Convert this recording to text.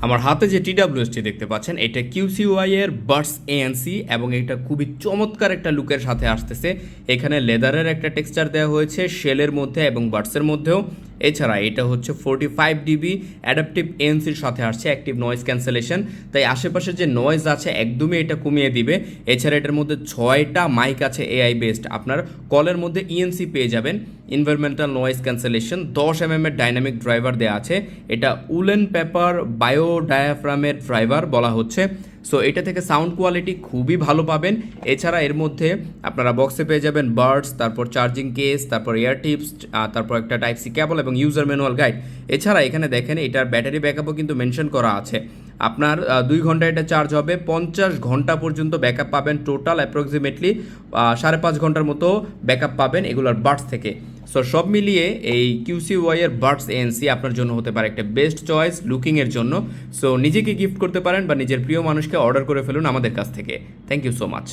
আমার হাতে যে TWS-টি দেখতে পাচ্ছেন এটা QCY এর বাডস ANC এবং এটা খুবই চমৎকার একটা লুকের সাথে আসতেছে। এখানে লেদারের একটা টেক্সচার দেওয়া হয়েছে শেলের মধ্যে এবং বাডসের মধ্যেও। এছাড়া এটা হচ্ছে 45 dB অ্যাডাপটিভ ANCর সাথে আসছে অ্যাক্টিভ নয়েজ ক্যান্সেলেশন, তাই আশেপাশের যে নয়েজ আছে একদমই এটা কমিয়ে দিবে। এছাড়া এটার মধ্যে 6টা মাইক আছে AI বেসড, আপনার কলের মধ্যে ENC পেয়ে যাবেন, এনভায়রনমেন্টাল নয়েজ ক্যান্সেলেশন, 10 mm এর ডাইনামিক ড্রাইভার দেওয়া আছে। এটা উলেন পেপার বায়ো ডায়াফ্রামের ড্রাইভার বলা হচ্ছে। সো এটা থেকে সাউন্ড কোয়ালিটি খুবই ভালো পাবেন। এছাড়া এর মধ্যে আপনারা বক্সে পেয়ে যাবেন বাডস, তারপর চার্জিং কেস, তারপর ইয়ার টিপস, তারপর একটা টাইপ সি কেবল এবং ইউজার ম্যানুয়াল গাইড। এছাড়া এখানে দেখেন এটার ব্যাটারি ব্যাকআপও কিন্তু মেনশন করা আছে। আপনার 2 ঘন্টা এটা চার্জ হবে, 50 ঘন্টা পর্যন্ত ব্যাকআপ পাবেন। টোটাল অ্যাপ্রক্সিমেটলি 5.5 ঘন্টার মতো ব্যাকআপ পাবেন এগুলোর বাডস থেকে। সো সব মিলিয়ে এই QCY এর বাডস ANC আপনার জন্য হতে পারে একটা বেস্ট চয়েস লুকিংয়ের জন্য। সো নিজেকে গিফট করতে পারেন বা নিজের প্রিয় মানুষকে অর্ডার করে ফেলুন আমাদের কাছ থেকে। Thank you so much.